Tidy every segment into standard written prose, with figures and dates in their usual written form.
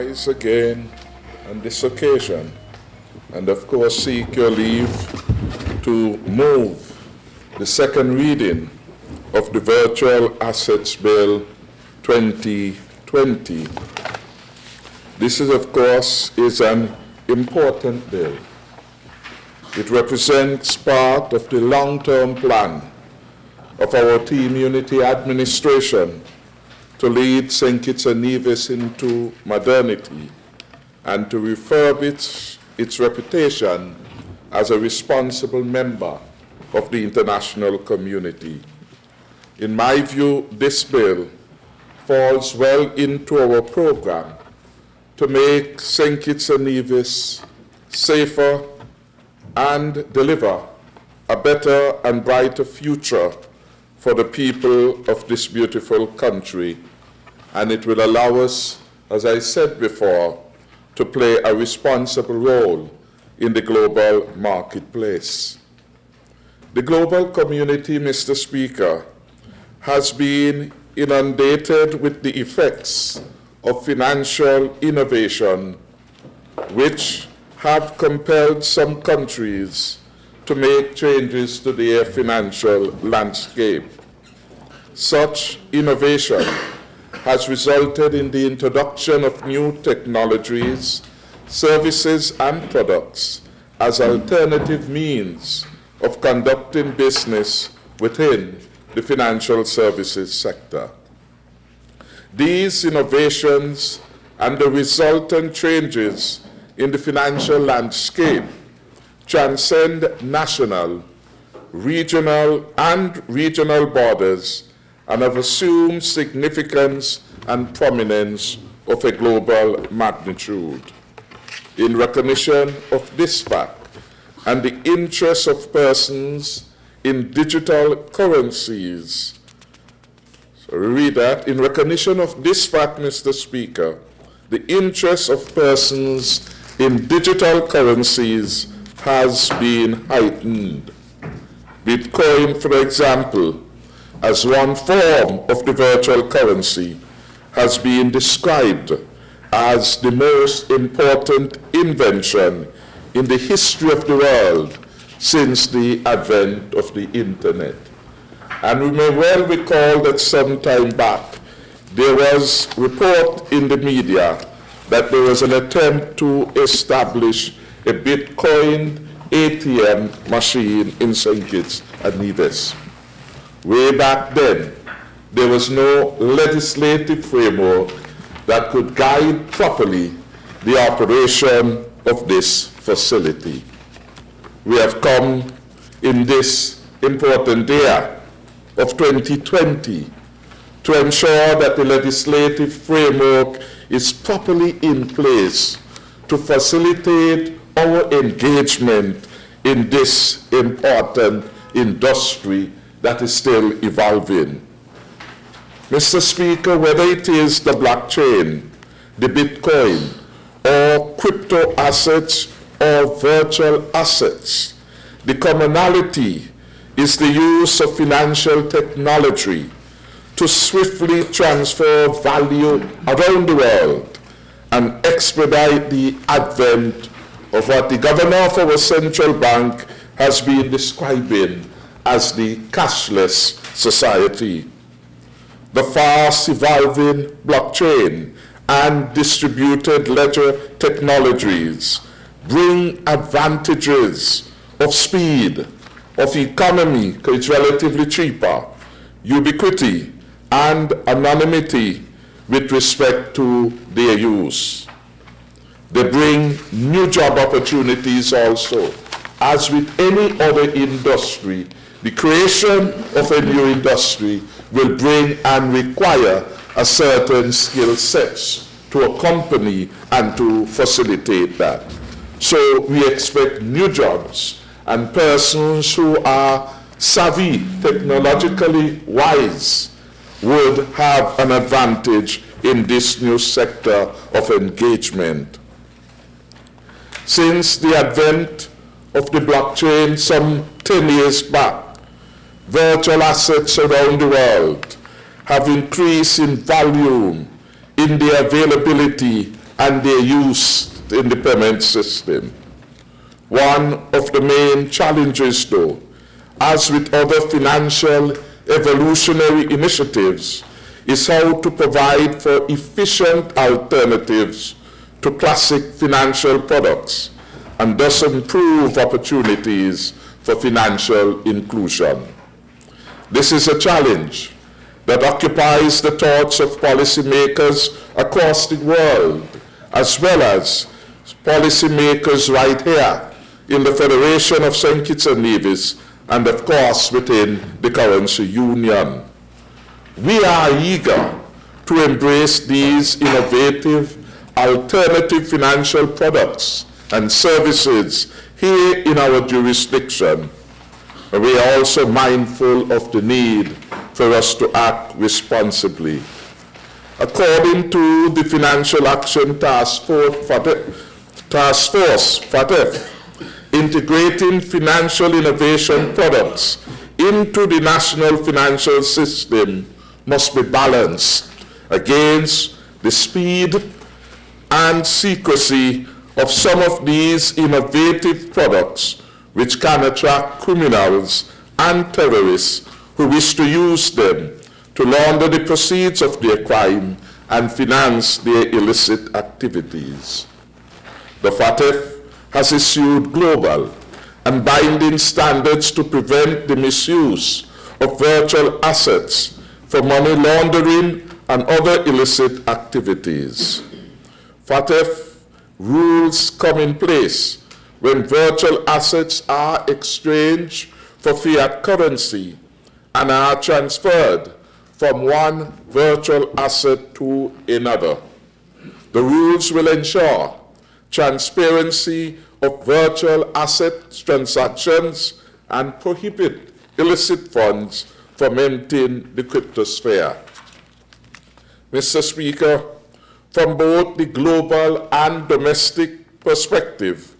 rise again on this occasion and of course seek your leave to move the second reading of the Virtual Assets Bill 2020. This is of course an important bill. It represents part of the long-term plan of our Team Unity administration to lead St. Kitts and Nevis into modernity and to refurbish its reputation as a responsible member of the international community. In my view, this bill falls well into our program to make St. Kitts and Nevis safer and deliver a better and brighter future for the people of this beautiful country. And it will allow us, as I said before, to play a responsible role in the global marketplace. The global community, Mr. Speaker, has been inundated with the effects of financial innovation, which have compelled some countries to make changes to their financial landscape. Such innovation has resulted in the introduction of new technologies, services, and products as alternative means of conducting business within the financial services sector. These innovations and the resultant changes in the financial landscape transcend national, regional borders and have assumed significance and prominence of a global magnitude. In recognition of this fact and the interests of persons in digital currencies, in recognition of this fact, Mr. Speaker, the interests of persons in digital currencies has been heightened. Bitcoin, for example, as one form of the virtual currency, has been described as the most important invention in the history of the world since the advent of the internet. And we may well recall that some time back, there was a report in the media that there was an attempt to establish a Bitcoin ATM machine in St. Kitts and Nevis. Way back then, there was no legislative framework that could guide properly the operation of this facility. We have come in this important year of 2020 to ensure that the legislative framework is properly in place to facilitate our engagement in this important industry that is still evolving. Mr. Speaker, whether it is the blockchain, the Bitcoin, or crypto assets or virtual assets, the commonality is the use of financial technology to swiftly transfer value around the world and expedite the advent of what the governor of our central bank has been describing as the cashless society. The fast evolving blockchain and distributed ledger technologies bring advantages of speed, of economy, because it's relatively cheaper, ubiquity, and anonymity with respect to their use. They bring new job opportunities also. As with any other industry, the creation of a new industry will bring and require a certain skill sets to accompany and to facilitate that. So we expect new jobs and persons who are savvy, technologically wise, would have an advantage in this new sector of engagement. Since the advent of the blockchain some 10 years back, virtual assets around the world have increased in volume, in their availability, and their use in the payment system. One of the main challenges, though, as with other financial evolutionary initiatives, is how to provide for efficient alternatives to classic financial products and thus improve opportunities for financial inclusion. This is a challenge that occupies the thoughts of policymakers across the world, as well as policymakers right here in the Federation of St. Kitts and Nevis, and of course within the Currency Union. We are eager to embrace these innovative alternative financial products and services here in our jurisdiction. We are also mindful of the need for us to act responsibly. According to the Financial Action Task Force, FATF, integrating financial innovation products into the national financial system must be balanced against the speed and secrecy of some of these innovative products, which can attract criminals and terrorists who wish to use them to launder the proceeds of their crime and finance their illicit activities. The FATF has issued global and binding standards to prevent the misuse of virtual assets for money laundering and other illicit activities. FATF rules come in place when virtual assets are exchanged for fiat currency and are transferred from one virtual asset to another. The rules will ensure transparency of virtual asset transactions and prohibit illicit funds from entering the cryptosphere. Mr. Speaker, from both the global and domestic perspective,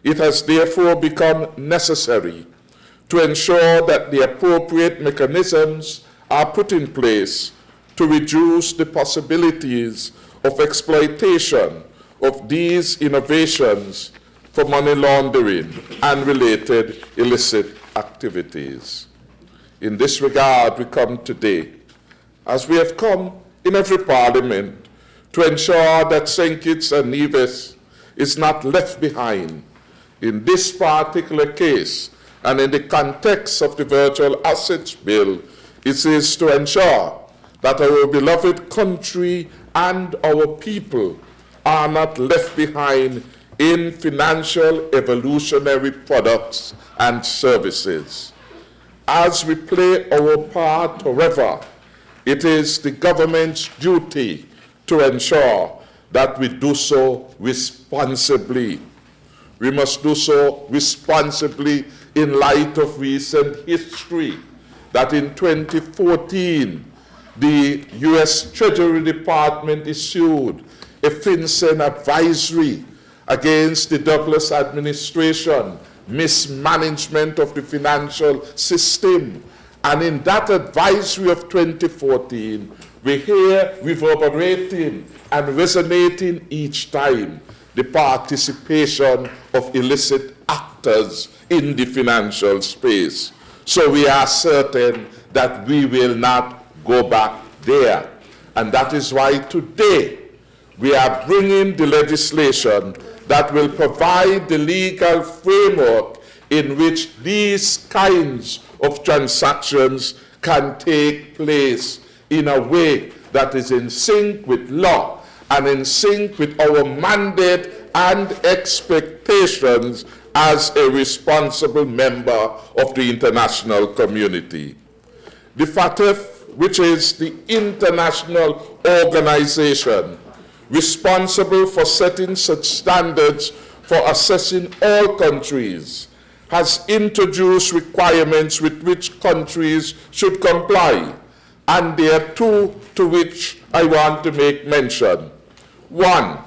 it has therefore become necessary to ensure that the appropriate mechanisms are put in place to reduce the possibilities of exploitation of these innovations for money laundering and related illicit activities. In this regard, we come today, as we have come in every parliament, to ensure that St. Kitts and Nevis is not left behind. In this particular case, and in the context of the Virtual Assets Bill, it is to ensure that our beloved country and our people are not left behind in financial evolutionary products and services. As we play our part, however, it is the government's duty to ensure that we do so responsibly. We must do so responsibly in light of recent history, that in 2014, the U.S. Treasury Department issued a FinCEN advisory against the Douglas administration mismanagement of the financial system. And in that advisory of 2014, we hear reverberating and resonating each time the participation of illicit actors in the financial space. So we are certain that we will not go back there. And that is why today we are bringing the legislation that will provide the legal framework in which these kinds of transactions can take place in a way that is in sync with law and in sync with our mandate and expectations as a responsible member of the international community. The FATF, which is the international organization responsible for setting such standards for assessing all countries, has introduced requirements with which countries should comply, and there are two to which I want to make mention. One,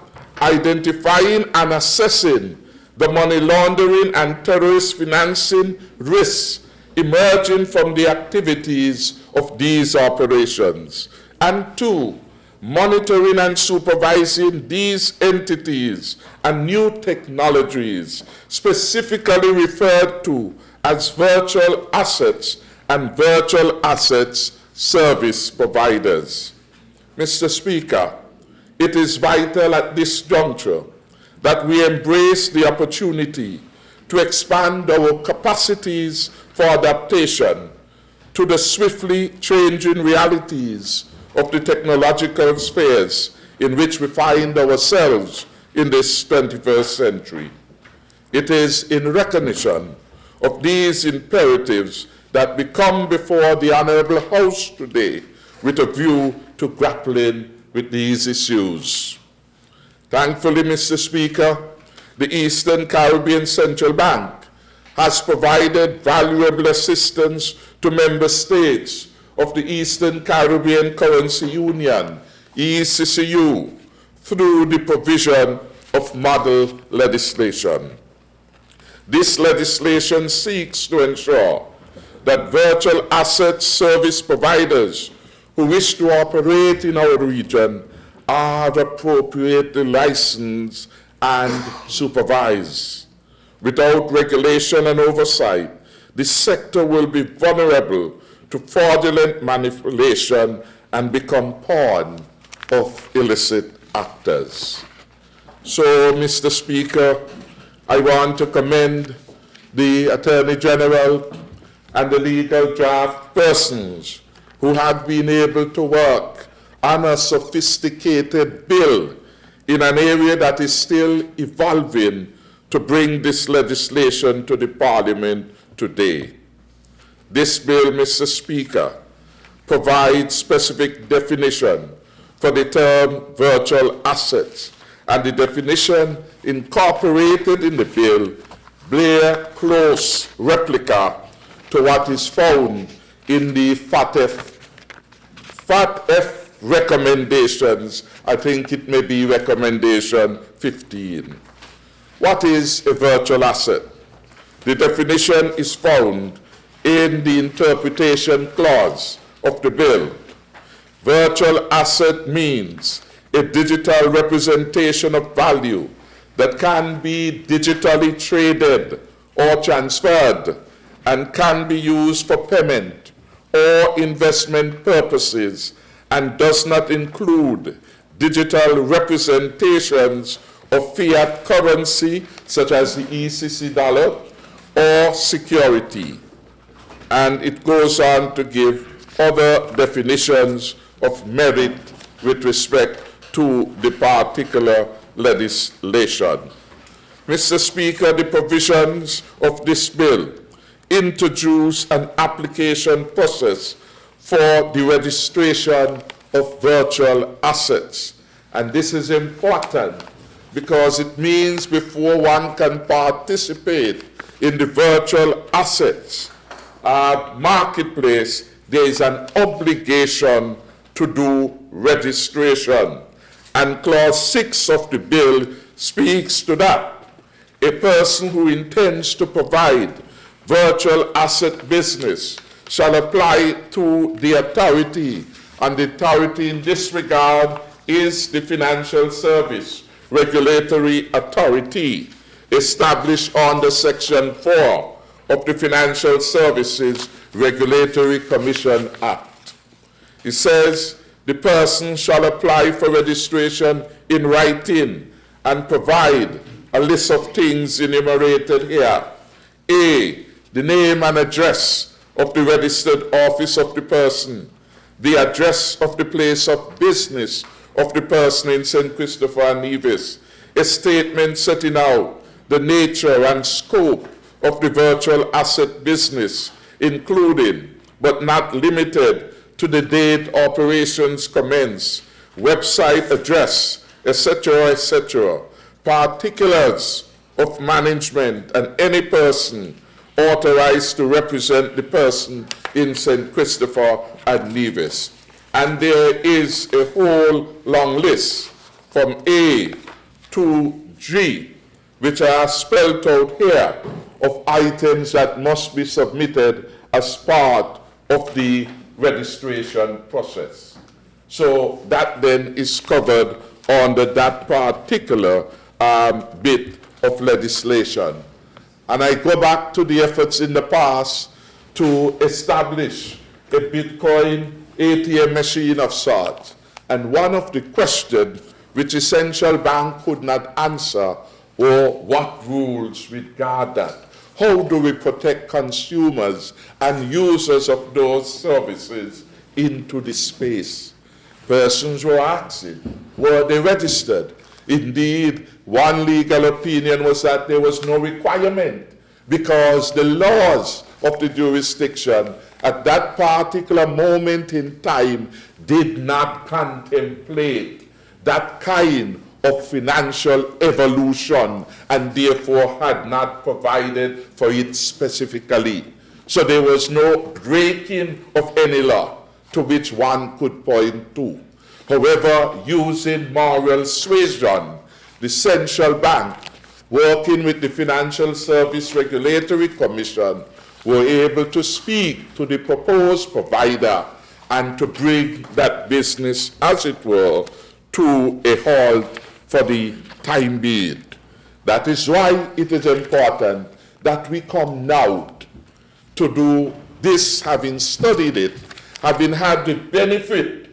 identifying and assessing the money laundering and terrorist financing risks emerging from the activities of these operations. And two, monitoring and supervising these entities and new technologies, specifically referred to as virtual assets and virtual assets service providers. Mr. Speaker, it is vital at this juncture that we embrace the opportunity to expand our capacities for adaptation to the swiftly changing realities of the technological spheres in which we find ourselves in this 21st century. It is in recognition of these imperatives that we come before the Honorable House today with a view to grappling with these issues. Thankfully, Mr. Speaker, the Eastern Caribbean Central Bank has provided valuable assistance to member states of the Eastern Caribbean Currency Union, ECCU, through the provision of model legislation. This legislation seeks to ensure that virtual asset service providers who wish to operate in our region are appropriately licensed and supervised. Without regulation and oversight, the sector will be vulnerable to fraudulent manipulation and become pawn of illicit actors. So, Mr. Speaker, I want to commend the Attorney General and the legal draft persons who have been able to work on a sophisticated bill in an area that is still evolving to bring this legislation to the Parliament today. This bill, Mr. Speaker, provides specific definition for the term virtual assets, and the definition incorporated in the bill bear close replica to what is found in the FATF recommendations. I think it may be recommendation 15. What is a virtual asset? The definition is found in the interpretation clause of the bill. Virtual asset means a digital representation of value that can be digitally traded or transferred and can be used for payment or investment purposes and does not include digital representations of fiat currency such as the ECC dollar or security. And it goes on to give other definitions of merit with respect to the particular legislation. Mr. Speaker, the provisions of this bill introduce an application process for the registration of virtual assets. And this is important because it means before one can participate in the virtual assets marketplace, there is an obligation to do registration. And clause 6 of the bill speaks to that. A person who intends to provide virtual asset business shall apply to the authority, and the authority in this regard is the Financial Service Regulatory Authority, established under Section 4 of the Financial Services Regulatory Commission Act. It says the person shall apply for registration in writing and provide a list of things enumerated here. A, the name and address of the registered office of the person, the address of the place of business of the person in St. Christopher and Nevis, a statement setting out the nature and scope of the virtual asset business, including but not limited to the date operations commence, website address, etc., etc., particulars of management and any person authorized to represent the person in St. Christopher and Nevis. And there is a whole long list from A to G, which are spelled out here, of items that must be submitted as part of the registration process. So that then is covered under that particular bit of legislation. And I go back to the efforts in the past to establish a Bitcoin ATM machine of sorts. And one of the questions which the central bank could not answer were what rules regard that. How do we protect consumers and users of those services into the space? Persons were asking, were they registered? Indeed, one legal opinion was that there was no requirement because the laws of the jurisdiction at that particular moment in time did not contemplate that kind of financial evolution and therefore had not provided for it specifically. So there was no breaking of any law to which one could point to. However, using moral suasion, the central bank, working with the Financial Service Regulatory Commission, were able to speak to the proposed provider and to bring that business, as it were, to a halt for the time being. That is why it is important that we come now to do this, having studied it, having had the benefit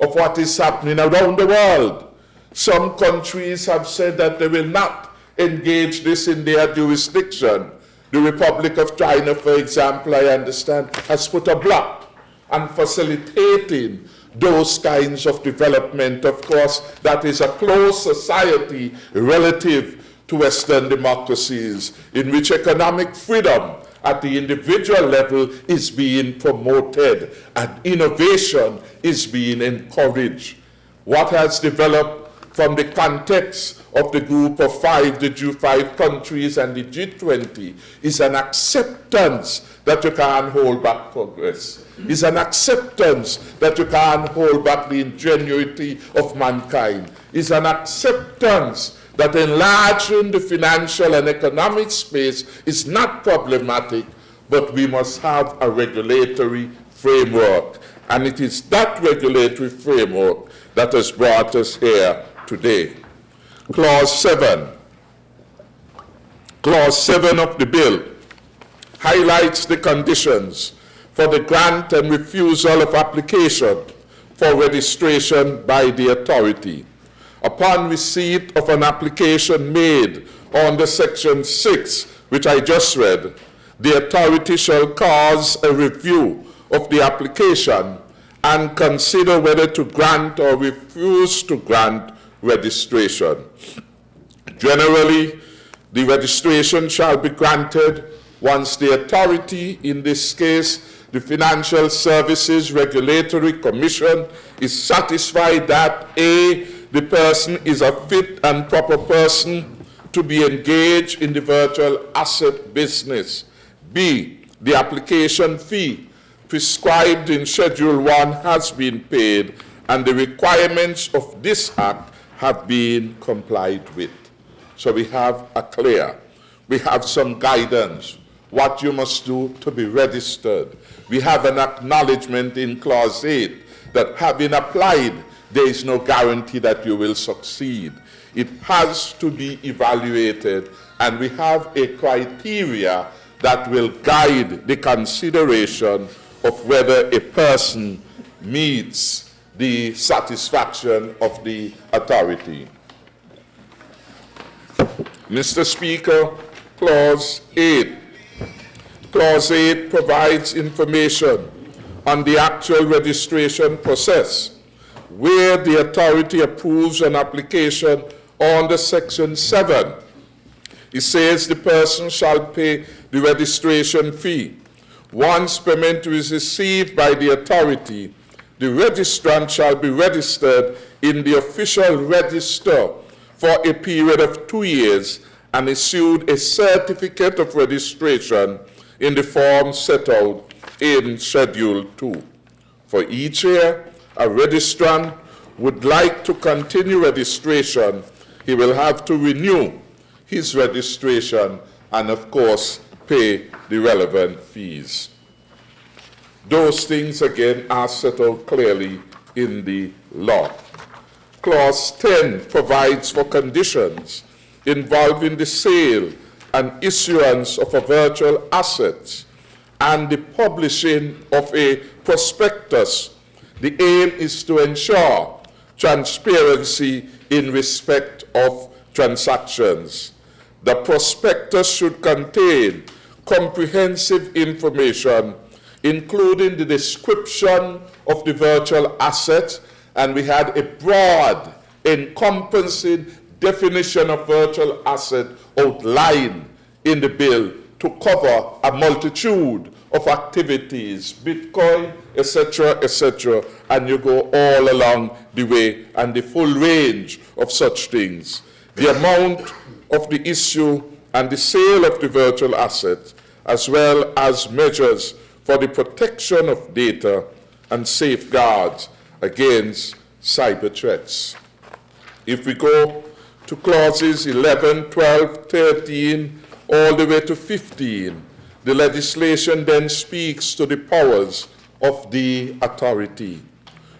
of what is happening around the world. Some countries have said that they will not engage this in their jurisdiction. The Republic of China, for example, I understand, has put a block on facilitating those kinds of development. Of course, that is a closed society relative to Western democracies in which economic freedom at the individual level is being promoted and innovation is being encouraged. What has developed from the context of the group of five, the G5 countries and the G20, is an acceptance that you can't hold back progress. Is an acceptance that you can't hold back the ingenuity of mankind. Is an acceptance that enlarging the financial and economic space is not problematic, but we must have a regulatory framework. And it is that regulatory framework that has brought us here today. Clause 7. Clause 7 of the bill highlights the conditions for the grant and refusal of application for registration by the authority. Upon receipt of an application made under Section 6, which I just read, the authority shall cause a review of the application and consider whether to grant or refuse to grant registration. Generally, the registration shall be granted once the authority, in this case, the Financial Services Regulatory Commission, is satisfied that A, the person is a fit and proper person to be engaged in the virtual asset business. B, the application fee prescribed in Schedule 1 has been paid and the requirements of this Act have been complied with. So we have a clear, we have some guidance, what you must do to be registered. We have an acknowledgement in Clause 8 that having applied, there is no guarantee that you will succeed. It has to be evaluated, and we have a criteria that will guide the consideration of whether a person meets the satisfaction of the authority. Mr. Speaker, Clause 8. Clause 8 provides information on the actual registration process, where the authority approves an application under Section 7. It says the person shall pay the registration fee. Once payment is received by the authority, the registrant shall be registered in the official register for a period of 2 years and issued a certificate of registration in the form set out in Schedule 2. For each year, a registrant would like to continue registration, he will have to renew his registration and, of course, pay the relevant fees. Those things, again, are set out clearly in the law. Clause 10 provides for conditions involving the sale and issuance of a virtual asset and the publishing of a prospectus. The aim is to ensure transparency in respect of transactions. The prospectus should contain comprehensive information, including the description of the virtual asset, and we had a broad, encompassing definition of virtual asset outlined in the bill to cover a multitude of activities, Bitcoin, etc., and you go all along the way and the full range of such things. The amount of the issue and the sale of the virtual asset, as well as measures for the protection of data and safeguards against cyber threats. If we go to clauses 11, 12, 13, all the way to 15, the legislation then speaks to the powers of the authority.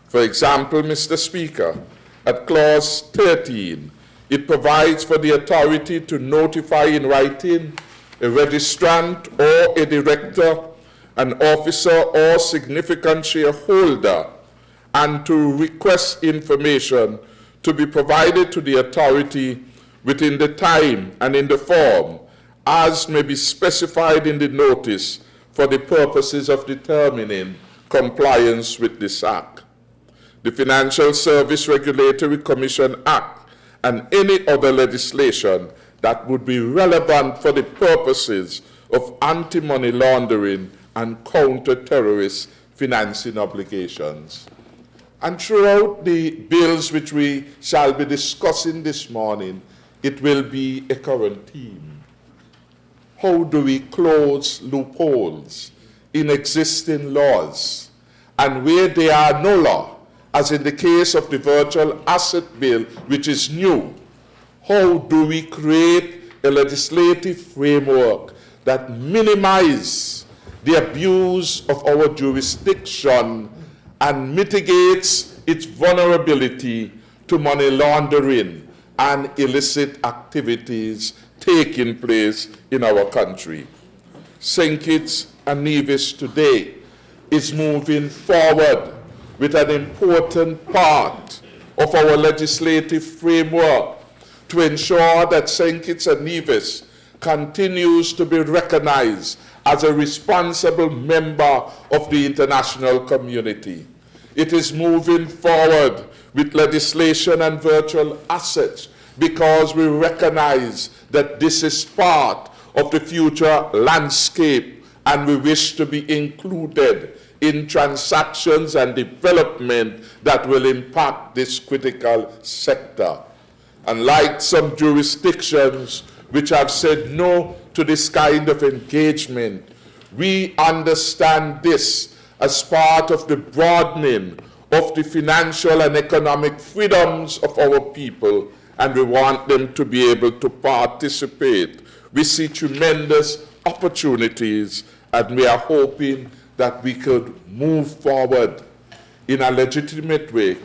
For example, Mr. Speaker, at clause 13, it provides for the authority to notify in writing a registrant or a director, an officer or significant shareholder, and to request information to be provided to the authority within the time and in the form as may be specified in the notice for the purposes of determining compliance with this Act. The Financial Service Regulatory Commission Act and any other legislation that would be relevant for the purposes of anti-money laundering and counter-terrorist financing obligations. And throughout the bills which we shall be discussing this morning, it will be a current theme. How do we close loopholes in existing laws? And where there are no law, as in the case of the Virtual Asset Bill, which is new, how do we create a legislative framework that minimizes the abuse of our jurisdiction and mitigates its vulnerability to money laundering and illicit activities taking place in our country? St. Kitts and Nevis today is moving forward with an important part of our legislative framework to ensure that St. Kitts and Nevis continues to be recognized as a responsible member of the international community. It is moving forward with legislation and virtual assets because we recognize that this is part of the future landscape and we wish to be included in transactions and development that will impact this critical sector. Unlike some jurisdictions which have said no to this kind of engagement, we understand this as part of the broadening of the financial and economic freedoms of our people, and we want them to be able to participate. We see tremendous opportunities, and we are hoping that we could move forward in a legitimate way,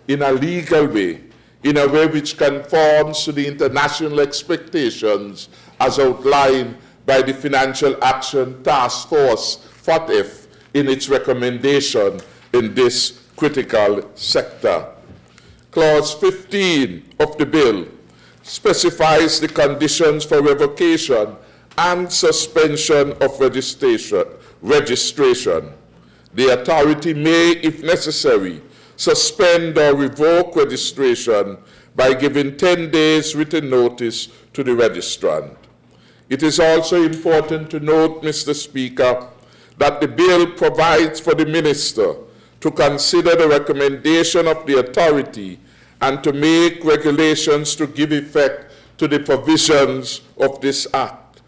in a legal way, in a way which conforms to the international expectations as outlined by the Financial Action Task Force, FATF, in its recommendation in this critical sector. Clause 15 of the bill specifies the conditions for revocation and suspension of registration. The authority may, if necessary, suspend or revoke registration by giving 10 days written notice to the registrant. It is also important to note, Mr. Speaker, that the bill provides for the minister to consider the recommendation of the authority and to make regulations to give effect to the provisions of this Act.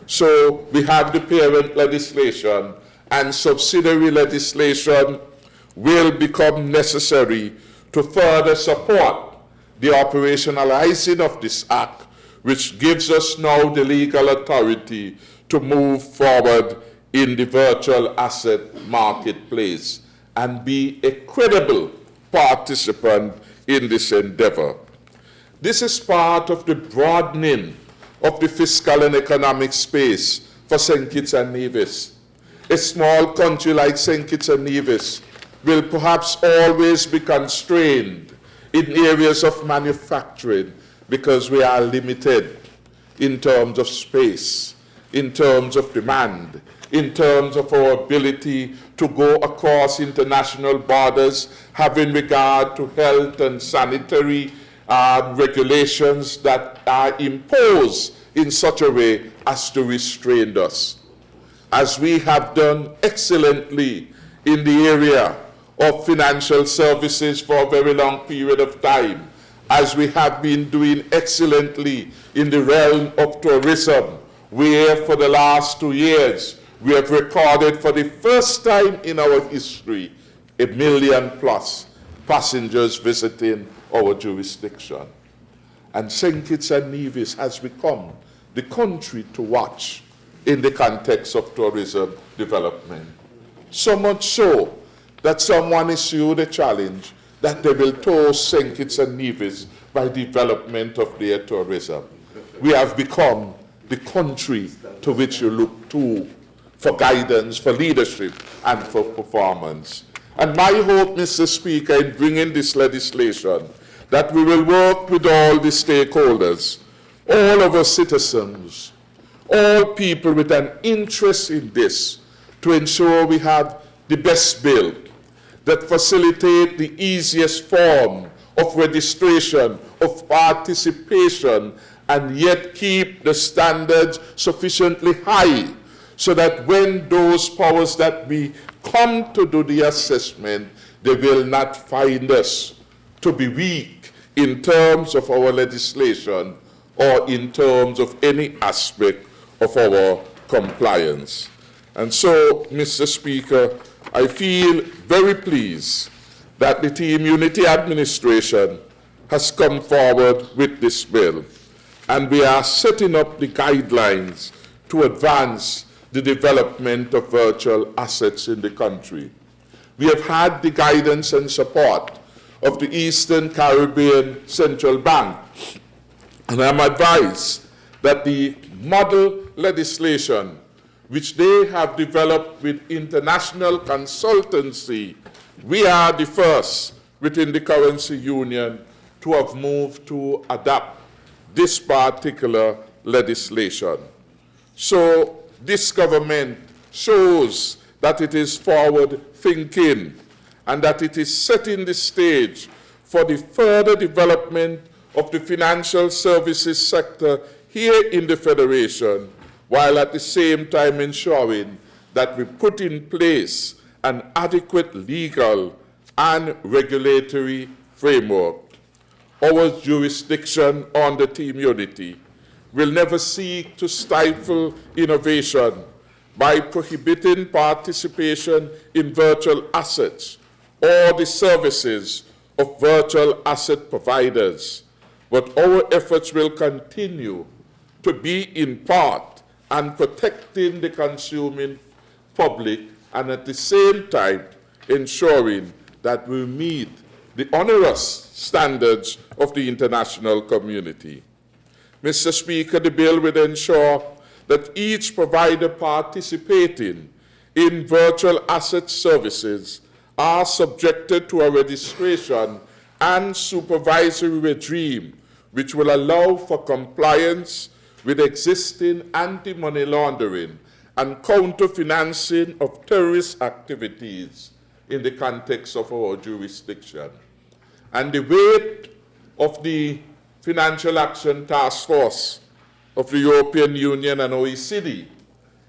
So we have the parent legislation, and subsidiary legislation will become necessary to further support the operationalizing of this Act, which gives us now the legal authority to move forward in the virtual asset marketplace and be a credible participant in this endeavor. This is part of the broadening of the fiscal and economic space for St. Kitts and Nevis. A small country like St. Kitts and Nevis will perhaps always be constrained in areas of manufacturing because we are limited in terms of space, in terms of demand, in terms of our ability to go across international borders, having regard to health and sanitary regulations that are imposed in such a way as to restrain us. As we have done excellently in the area of financial services for a very long period of time, as we have been doing excellently in the realm of tourism, where for the last 2 years we have recorded for the first time in our history 1 million+ passengers visiting our jurisdiction. And St. Kitts and Nevis has become the country to watch in the context of tourism development. So much so that someone issued a challenge that they will toast St. Kitts and Nevis by development of their tourism. We have become the country to which you look to for guidance, for leadership, and for performance. And my hope, Mr. Speaker, in bringing this legislation, that we will work with all the stakeholders, all of our citizens, all people with an interest in this, to ensure we have the best bill that facilitate the easiest form of registration, of participation, and yet keep the standards sufficiently high so that when those powers that we come to do the assessment, they will not find us to be weak in terms of our legislation or in terms of any aspect of our compliance. And so, Mr. Speaker, I feel very pleased that the Team Unity administration has come forward with this bill, and we are setting up the guidelines to advance the development of virtual assets in the country. We have had the guidance and support of the Eastern Caribbean Central Bank, and I'm advised that the model legislation which they have developed with international consultancy, we are the first within the currency union to have moved to adopt this particular legislation. So this government shows that it is forward thinking and that it is setting the stage for the further development of the financial services sector here in the Federation, while at the same time ensuring that we put in place an adequate legal and regulatory framework. Our jurisdiction on the Team Unity will never seek to stifle innovation by prohibiting participation in virtual assets or the services of virtual asset providers, but our efforts will continue to be in part and protecting the consuming public, and at the same time ensuring that we meet the onerous standards of the international community. Mr. Speaker, the bill will ensure that each provider participating in virtual asset services are subjected to a registration and supervisory regime which will allow for compliance with existing anti-money laundering and counter-financing of terrorist activities in the context of our jurisdiction. And the weight of the Financial Action Task Force of the European Union and OECD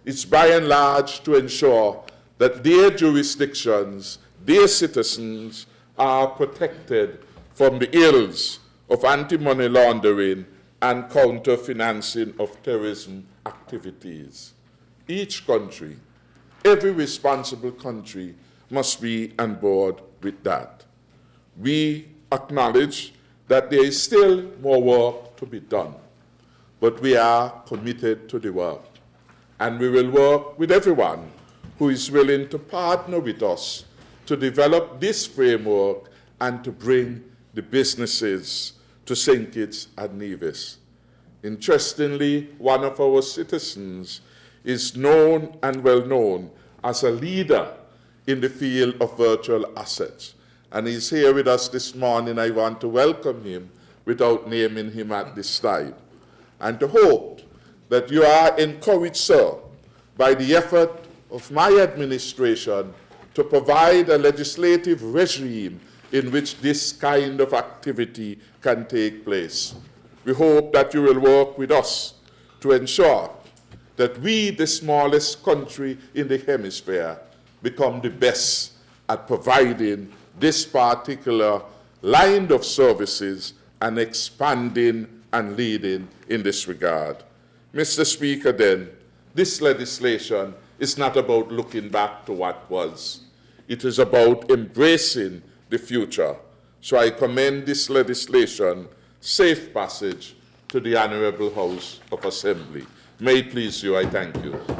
is by and large to ensure that their jurisdictions, their citizens are protected from the ills of anti-money laundering and counter-financing of terrorism activities. Each country, every responsible country, must be on board with that. We acknowledge that there is still more work to be done, but we are committed to the work, and we will work with everyone who is willing to partner with us to develop this framework and to bring the businesses to St. Kitts and Nevis. Interestingly, one of our citizens is known and well known as a leader in the field of virtual assets. And he's here with us this morning. I want to welcome him without naming him at this time. And to hope that you are encouraged, sir, by the effort of my administration to provide a legislative regime in which this kind of activity can take place. We hope that you will work with us to ensure that we, the smallest country in the hemisphere, become the best at providing this particular line of services and expanding and leading in this regard. Mr. Speaker, then, this legislation is not about looking back to what was. It is about embracing the future. So I commend this legislation, safe passage, to the Honourable House of Assembly. May it please you, I thank you.